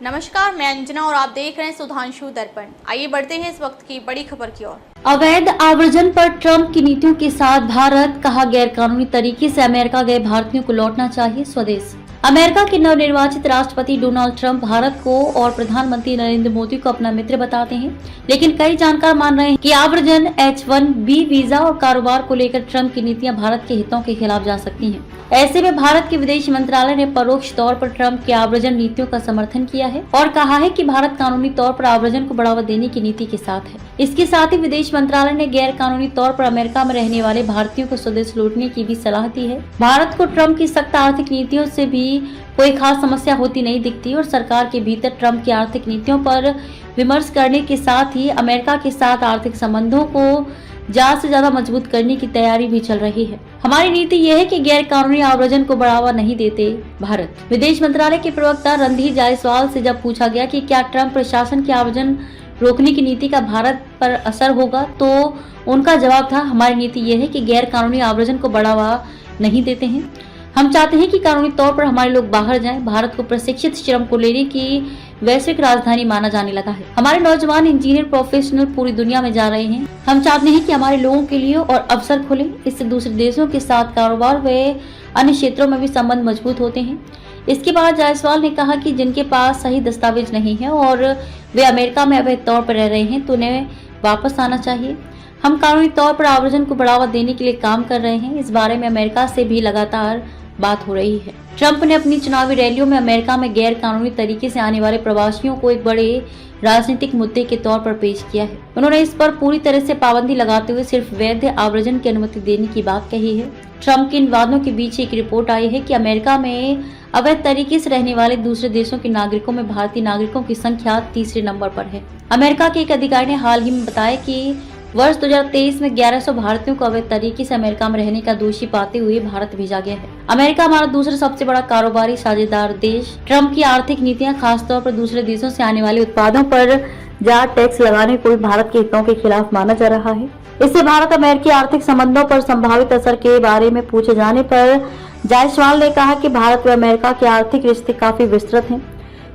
नमस्कार, मैं अंजना और आप देख रहे हैं सुधांशु दर्पण। आइए बढ़ते हैं इस वक्त की बड़ी खबर की ओर। अवैध आव्रजन पर ट्रंप की नीतियों के साथ भारत, कहा गैरकानूनी तरीके से अमेरिका गए भारतीयों को लौटना चाहिए स्वदेश। अमेरिका के नवनिर्वाचित राष्ट्रपति डोनाल्ड ट्रंप भारत को और प्रधानमंत्री नरेंद्र मोदी को अपना मित्र बताते हैं, लेकिन कई जानकार मान रहे हैं कि आव्रजन, H-1B वीजा और कारोबार को लेकर ट्रंप की नीतियां भारत के हितों के खिलाफ जा सकती हैं। ऐसे में भारत के विदेश मंत्रालय ने परोक्ष तौर पर ट्रंप की आव्रजन नीतियों का समर्थन किया है और कहा है कि भारत कानूनी तौर पर आव्रजन को बढ़ावा देने की नीति के साथ है। इसके साथ ही विदेश मंत्रालय ने गैर कानूनी तौर पर अमेरिका में रहने वाले भारतीयों को स्वदेश लौटने की भी सलाह दी है। भारत को ट्रंप की सख्त आर्थिक नीतियों से भी कोई खास समस्या होती नहीं दिखती और सरकार के भीतर ट्रंप की आर्थिक नीतियों पर विमर्श करने के साथ ही अमेरिका के साथ आर्थिक संबंधों को ज्यादा से ज्यादा मजबूत करने की तैयारी भी चल रही है। हमारी नीति यह है कि गैर कानूनी आव्रजन को बढ़ावा नहीं देते भारत। विदेश मंत्रालय के प्रवक्ता रणधीर जायसवाल से जब पूछा गया कि क्या ट्रंप प्रशासन की आव्रजन रोकने की नीति का भारत पर असर होगा, तो उनका जवाब था, हमारी नीति यह है कि गैर कानूनी आव्रजन को बढ़ावा नहीं देते हैं। हम चाहते हैं कि कानूनी तौर पर हमारे लोग बाहर जाएं। भारत को प्रशिक्षित श्रम को लेने की वैश्विक राजधानी माना जाने लगा है। हमारे नौजवान इंजीनियर प्रोफेशनल पूरी दुनिया में जा रहे हैं। हम चाहते हैं कि हमारे लोगों के लिए और अवसर खुले। इससे दूसरे देशों के साथ कारोबार व अन्य क्षेत्रों में भी संबंध मजबूत होते हैं। इसके बाद जायसवाल ने कहा कि जिनके पास सही दस्तावेज नहीं है और वे अमेरिका में अवैध तौर पर रह रहे हैं तो उन्हें वापस आना चाहिए। हम कानूनी तौर पर आव्रजन को बढ़ावा देने के लिए काम कर रहे हैं। इस बारे में अमेरिका से भी लगातार बात हो रही है। ट्रंप ने अपनी चुनावी रैलियों में अमेरिका में गैर कानूनी तरीके से आने वाले प्रवासियों को एक बड़े राजनीतिक मुद्दे के तौर पर पेश किया है। उन्होंने इस पर पूरी तरह से पाबंदी लगाते हुए सिर्फ वैध आव्रजन की अनुमति देने की बात कही है। ट्रंप के इन वादों के बीच एक रिपोर्ट आई है कि अमेरिका में अवैध तरीके से रहने वाले दूसरे देशों के नागरिकों में भारतीय नागरिकों की संख्या तीसरे नंबर पर है। अमेरिका के एक अधिकारी ने हाल ही में बताया कि वर्ष 2023 में 1100 भारतीयों को अवैध तरीके से अमेरिका में रहने का दोषी पाते हुए भारत भेजा गया है। अमेरिका हमारा दूसरा सबसे बड़ा कारोबारी साझेदार देश। ट्रंप की आर्थिक नीतियां खासतौर पर दूसरे देशों से आने वाले उत्पादों पर ज्यादा टैक्स लगाने को भी भारत के हितों के खिलाफ माना जा रहा है। इससे भारत अमेरिकी आर्थिक संबंधों पर संभावित असर के बारे में पूछे जाने पर जायसवाल ने कहा कि भारत व अमेरिका के आर्थिक रिश्ते काफी विस्तृत हैं।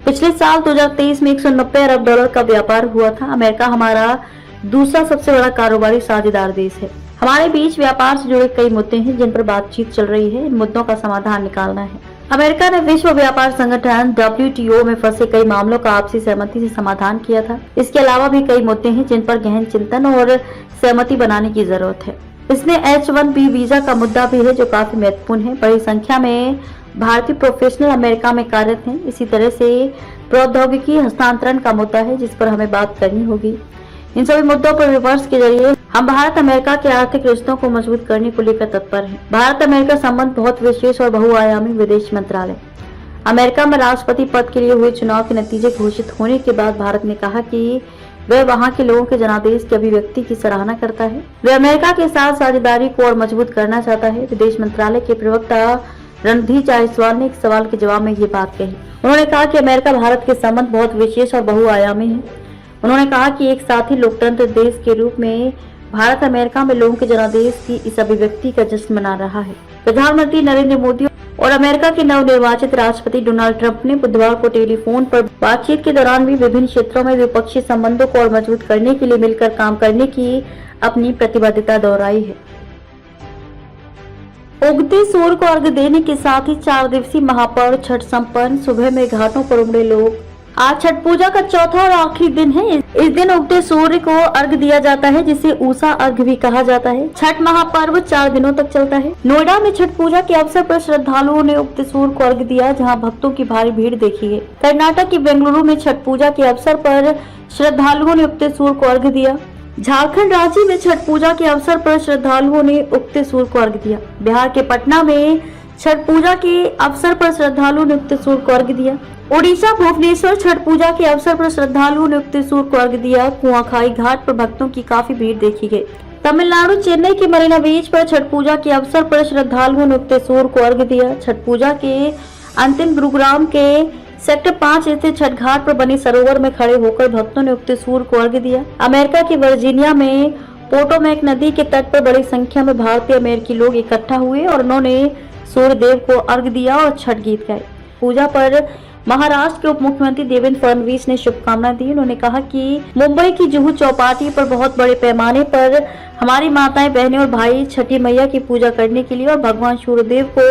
पिछले साल 2023 में 190 अरब डॉलर का व्यापार हुआ था। अमेरिका हमारा दूसरा सबसे बड़ा कारोबारी साझेदार देश है। हमारे बीच व्यापार से जुड़े कई मुद्दे हैं जिन पर बातचीत चल रही है। इन मुद्दों का समाधान निकालना है। अमेरिका ने विश्व व्यापार संगठन WTO में फंसे कई मामलों का आपसी सहमति से समाधान किया था। इसके अलावा भी कई मुद्दे हैं जिन पर गहन चिंतन और सहमति बनाने की जरूरत है। इसमें H-1B वीजा का मुद्दा भी है जो काफी महत्वपूर्ण है। बड़ी संख्या में भारतीय प्रोफेशनल अमेरिका में कार्यरत हैं। इसी तरह से प्रौद्योगिकी हस्तांतरण का मुद्दा है जिस पर हमें बात करनी होगी। इन सभी मुद्दों पर विमर्श के जरिए हम भारत अमेरिका के आर्थिक रिश्तों को मजबूत करने को लेकर तत्पर हैं। भारत अमेरिका संबंध बहुत विशेष और बहुआयामी। विदेश मंत्रालय अमेरिका में राष्ट्रपति पद के लिए हुए चुनाव के नतीजे घोषित होने के बाद भारत ने कहा कि वह वहां के लोगों के जनादेश की अभिव्यक्ति की सराहना करता है। वह अमेरिका के साथ साझेदारी को और मजबूत करना चाहता है। विदेश मंत्रालय के प्रवक्ता रणधीर जायसवाल ने एक सवाल के जवाब में ये बात कही। उन्होंने कहा कि अमेरिका भारत के संबंध बहुत विशेष और बहुआयामी है। उन्होंने कहा कि एक साथी लोकतंत्र देश के रूप में भारत अमेरिका में लोगों के जनादेश की इस अभिव्यक्ति का जश्न मना रहा है। प्रधानमंत्री नरेंद्र मोदी और अमेरिका के नवनिर्वाचित राष्ट्रपति डोनाल्ड ट्रंप ने बुधवार को टेलीफोन पर बातचीत के दौरान भी विभिन्न क्षेत्रों में द्विपक्षीय संबंधों को और मजबूत करने के लिए मिलकर काम करने की अपनी प्रतिबद्धता दोहराई है। उगते सूर्य को अर्घ्य देने के साथ ही 4 दिवसीय महापर्व छठ संपन्न। सुबह में घाटों पर उमड़े लोग। आज छठ पूजा का चौथा और आखिरी दिन है। इस दिन उगते सूर्य को अर्घ्य दिया जाता है जिसे ऊषा अर्घ्य भी कहा जाता है। छठ महापर्व 4 दिनों तक चलता है। नोएडा में छठ पूजा के अवसर पर श्रद्धालुओं ने उगते सूर्य को अर्घ्य दिया, जहां भक्तों की भारी भीड़ देखी गई। कर्नाटक के बेंगलुरु में छठ पूजा के अवसर पर श्रद्धालुओं ने उगते सूर्य को अर्घ्य दिया। झारखंड रांची में छठ पूजा के अवसर पर श्रद्धालुओं ने उगते सूर्य को अर्घ्य दिया। बिहार के पटना में छठ पूजा के अवसर पर श्रद्धालुओं ने उगते सूर्य को अर्घ्य दिया। ओडिशा भुवनेश्वर छठ पूजा के अवसर पर श्रद्धालुओं ने उगते सूर्य को अर्घ्य दिया। कुआखाई घाट पर भक्तों की काफी भीड़ देखी गई। तमिलनाडु चेन्नई के मरीना बीच पर छठ पूजा के अवसर पर श्रद्धालुओं ने उगते सूर्य को अर्घ्य दिया। छठ पूजा के अंतिम गुरुग्राम के सेक्टर 5 स्थित छठ घाट पर बने सरोवर में खड़े होकर भक्तों ने उगते सूर्य को अर्घ्य दिया। अमेरिका के वर्जीनिया में पोटोमैक नदी के तट पर बड़ी संख्या में भारतीय अमेरिकी लोग इकट्ठा हुए और उन्होंने सूर्य देव को अर्घ्य दिया और छठ गीत गाए। पूजा पर महाराष्ट्र के उप मुख्यमंत्री देवेंद्र फडणवीस ने शुभकामनाएं दी। उन्होंने कहा कि मुंबई की जुहू चौपाटी पर बहुत बड़े पैमाने पर हमारी माताएं, बहनें और भाई छठी मैया की पूजा करने के लिए और भगवान सूर्यदेव को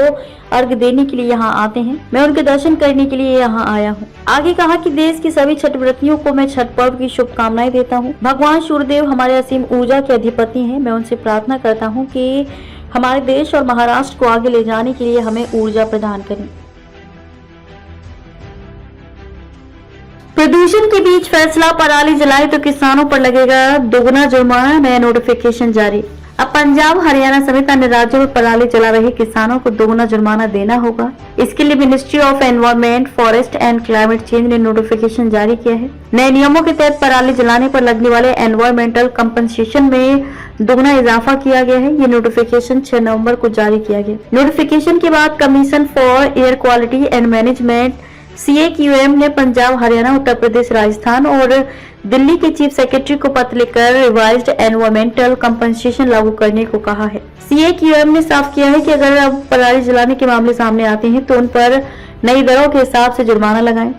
अर्घ देने के लिए यहाँ आते हैं। मैं उनके दर्शन करने के लिए यहाँ आया हूँ। आगे कहा कि देश की सभी छठ व्रतियों को मैं छठ पर्व की शुभकामनाएं देता हूँ। भगवान सूर्यदेव हमारे असीम ऊर्जा के अधिपति हैं। मैं उनसे प्रार्थना करता हूँ कि हमारे देश और महाराष्ट्र को आगे ले जाने के लिए हमें ऊर्जा प्रदान करें। प्रदूषण के बीच फैसला, पराली जलाए तो किसानों पर लगेगा दोगुना जुर्माना, नया नोटिफिकेशन जारी। अब पंजाब, हरियाणा समेत अन्य राज्यों में पराली जला रहे किसानों को दोगुना जुर्माना देना होगा। इसके लिए ministry of environment, forest and climate change ने नोटिफिकेशन जारी किया है। नए नियमों के तहत पराली जलाने पर लगने वाले एनवायरमेंटल कंपनसेशन में दोगुना इजाफा किया गया है। ये नोटिफिकेशन 6 नवंबर को जारी किया गया। नोटिफिकेशन के बाद commission for air quality and management CAQM ने पंजाब, हरियाणा, उत्तर प्रदेश, राजस्थान और दिल्ली के चीफ सेक्रेटरी को पत्र लिखकर रिवाइज्ड एनवायरमेंटल कंपनसेशन लागू करने को कहा है। CAQM ने साफ किया है कि अगर अब पराली जलाने के मामले सामने आते हैं तो उन पर नई दरों के हिसाब से जुर्माना लगाएं।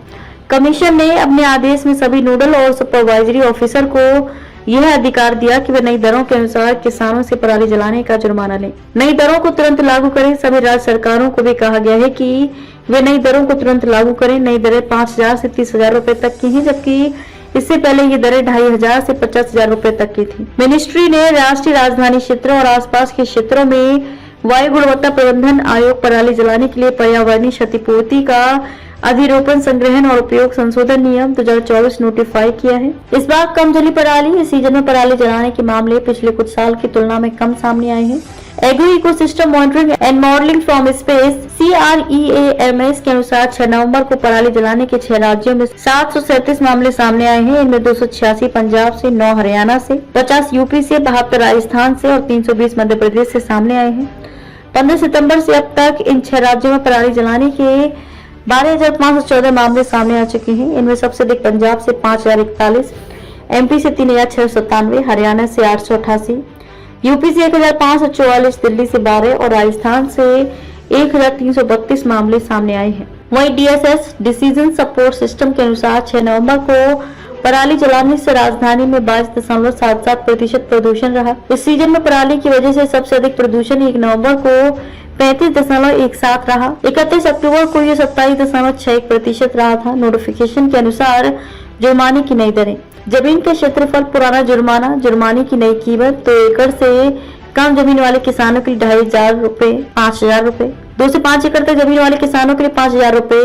कमीशन ने अपने आदेश में सभी नोडल और सुपरवाइजरी ऑफिसर को यह अधिकार दिया कि वे नई दरों के अनुसार किसानों से पराली जलाने का जुर्माना लें। नई दरों को तुरंत लागू करें। सभी राज्य सरकारों को भी कहा गया है कि वे नई दरों को तुरंत लागू करें। नई दरें 5,000 से 30,000 रुपए तक की हैं, जबकि इससे पहले ये दरें 2,500 से 50,000 रुपए तक की थी। मिनिस्ट्री ने राष्ट्रीय राजधानी क्षेत्र और आसपास के क्षेत्रों में वायु गुणवत्ता प्रबंधन आयोग पराली जलाने के लिए पर्यावरणीय क्षतिपूर्ति का अधिरोपण, संग्रहण और उपयोग संशोधन नियम 2024 नोटिफाई किया है। इस बार कम जली पराली, इस सीजन में पराली जलाने के मामले पिछले कुछ साल की तुलना में कम सामने आए हैं। Agro ecosystem monitoring and modelling from space CREAMS के अनुसार 6 नवंबर को पराली जलाने के 6 राज्यों में 737 मामले सामने आए हैं। इनमें 286 पंजाब से, 9 हरियाणा से, 50 यूपी से, 72 राजस्थान से और 320 मध्य प्रदेश से सामने आए हैं। 15 सितंबर से अब तक इन 6 राज्यों में पराली जलाने के 12,514 मामले सामने आ चुके हैं। इनमें सबसे अधिक पंजाब से 5,041, MP से 3,697, हरियाणा से 888, यूपी से 1,544, दिल्ली से 12 और राजस्थान से 1,332 मामले सामने आए हैं। वहीं DSS डिसीजन सपोर्ट सिस्टम के अनुसार 6 नवंबर को पराली जलाने से राजधानी में 22.77% प्रदूषण रहा। इस सीजन में पराली की वजह से सबसे अधिक प्रदूषण 1 नवंबर को 35.17 रहा। 31 अक्टूबर को ये 27.61% रहा था। नोटिफिकेशन के अनुसार जुर्माने की नई दरें, जमीन का क्षेत्रफल, पुराना जुर्माना, जुर्माने की नई कीमत, 2 एकड़ से कम जमीन वाले किसानों के लिए 2,500 रुपए, 5,000 रुपए, 2 से 5 एकड़ तक जमीन वाले किसानों के लिए 5,000 रुपए,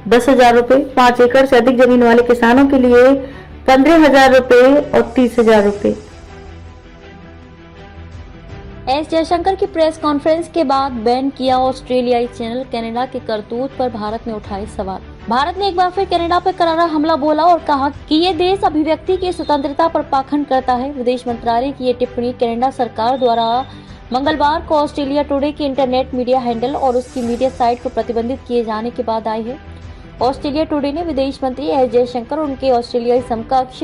10,000 रुपए, 5 एकड़ से अधिक जमीन वाले किसानों के लिए 15,000 रुपए और 30,000 रुपए। एस जयशंकर की प्रेस कॉन्फ्रेंस के बाद बैन किया ऑस्ट्रेलियाई चैनल। कनाडा के करतूत पर भारत ने उठाए सवाल। भारत ने एक बार फिर कनाडा पर करारा हमला बोला और कहा कि ये देश अभिव्यक्ति की स्वतंत्रता पर पाखंड करता है। विदेश मंत्रालय की ये टिप्पणी कनाडा सरकार द्वारा मंगलवार को ऑस्ट्रेलिया टुडे के इंटरनेट मीडिया हैंडल और उसकी मीडिया साइट को प्रतिबंधित किए जाने के बाद आई है। ऑस्ट्रेलिया टुडे ने विदेश मंत्री एस जयशंकर और उनके ऑस्ट्रेलियाई समकक्ष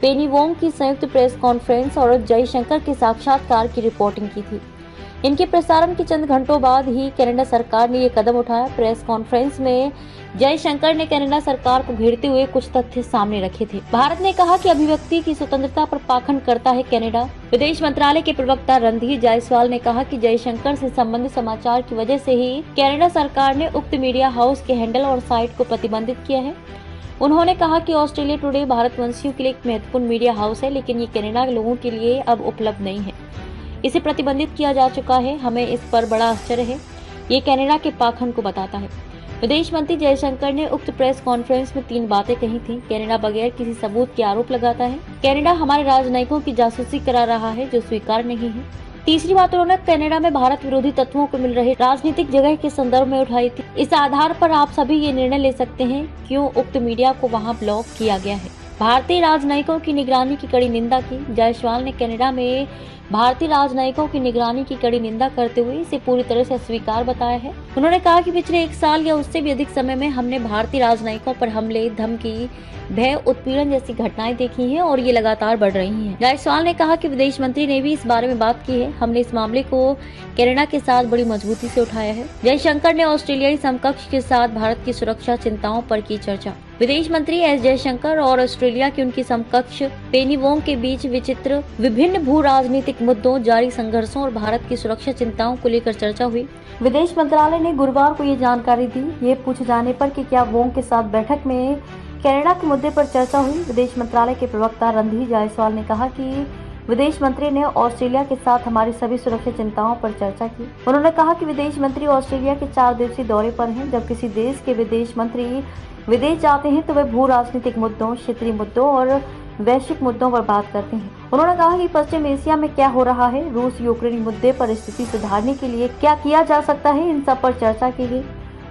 पेनी वोंग की संयुक्त प्रेस कॉन्फ्रेंस और जयशंकर के साक्षात्कार की रिपोर्टिंग की थी। इनके प्रसारण के चंद घंटों बाद ही कनाडा सरकार ने ये कदम उठाया। प्रेस कॉन्फ्रेंस में जयशंकर ने कनाडा सरकार को घेरते हुए कुछ तथ्य सामने रखे थे। भारत ने कहा कि अभिव्यक्ति की स्वतंत्रता पर पाखंड करता है कनाडा। विदेश मंत्रालय के प्रवक्ता रणधीर जायसवाल ने कहा कि जयशंकर से संबंधित समाचार की वजह से ही कनाडा सरकार ने उक्त मीडिया हाउस के हैंडल और साइट को प्रतिबंधित किया है। उन्होंने कहा कि ऑस्ट्रेलिया टुडे भारतवंशियों के लिए एक महत्वपूर्ण मीडिया हाउस है, लेकिन ये कनाडा के लोगों के लिए अब उपलब्ध नहीं है। इसे प्रतिबंधित किया जा चुका है। हमें इस पर बड़ा आश्चर्य है। ये कनाडा के पाखंड को बताता है। विदेश मंत्री जयशंकर ने उक्त प्रेस कॉन्फ्रेंस में 3 बातें कही थी। कनाडा बगैर किसी सबूत के आरोप लगाता है। कनाडा हमारे राजनयिकों की जासूसी करा रहा है, जो स्वीकार नहीं है। तीसरी बात उन्होंने कनाडा में भारत विरोधी तत्वों को मिल रहे राजनीतिक जगह के संदर्भ में उठाई थी। इस आधार पर आप सभी ये निर्णय ले सकते हैं क्यों उक्त मीडिया को वहां ब्लॉक किया गया है। भारतीय राजनयिकों की निगरानी की कड़ी निंदा की। जायसवाल ने कनाडा में भारतीय राजनयिकों की निगरानी की कड़ी निंदा करते हुए इसे पूरी तरह से अस्वीकार बताया है। उन्होंने कहा कि पिछले 1 साल या उससे भी अधिक समय में हमने भारतीय राजनयिकों पर हमले, धमकी, भय, उत्पीड़न जैसी घटनाएं देखी हैं और ये लगातार बढ़ रही हैं। जायसवाल ने कहा कि विदेश मंत्री ने भी इस बारे में बात की है। हमने इस मामले को कनाडा के साथ बड़ी मजबूती से उठाया है। जयशंकर ने ऑस्ट्रेलियाई समकक्ष के साथ भारत की सुरक्षा चिंताओं पर की चर्चा। विदेश मंत्री एस जयशंकर और ऑस्ट्रेलिया की उनकी समकक्ष पेनी वोंग के बीच विभिन्न भू राजनीतिक मुद्दों, जारी संघर्षों और भारत की सुरक्षा चिंताओं को लेकर चर्चा हुई। विदेश मंत्रालय ने गुरुवार को ये जानकारी दी। ये पूछे जाने पर कि क्या वोंग के साथ बैठक में कनाडा के मुद्दे पर चर्चा हुई, विदेश मंत्रालय के प्रवक्ता रणधीर जायसवाल ने कहा कि विदेश मंत्री ने ऑस्ट्रेलिया के साथ हमारी सभी सुरक्षा चिंताओं पर चर्चा की। उन्होंने कहा कि विदेश मंत्री ऑस्ट्रेलिया के 4 दिवसीय दौरे पर हैं। जब किसी देश के विदेश मंत्री विदेश जाते हैं तो वे भू राजनीतिक मुद्दों, क्षेत्रीय मुद्दों और वैश्विक मुद्दों पर बात करते हैं। उन्होंने कहा कि पश्चिम एशिया में क्या हो रहा है, रूस यूक्रेन मुद्दे पर स्थिति सुधारने के लिए क्या किया जा सकता है, इन सब पर चर्चा की गई।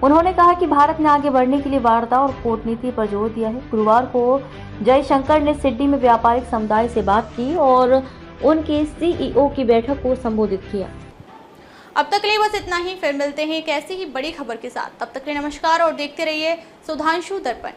उन्होंने कहा कि भारत ने आगे बढ़ने के लिए वार्ता और कूटनीति पर जोर दिया है। गुरुवार को जयशंकर ने सिडनी में व्यापारिक समुदाय से बात की और उनके सीईओ की बैठक को संबोधित किया। अब तक के लिए बस इतना ही। फिर मिलते हैं एक ऐसी ही बड़ी खबर के साथ। तब तक के लिए नमस्कार और देखते रहिए सुधांशु दर्पण।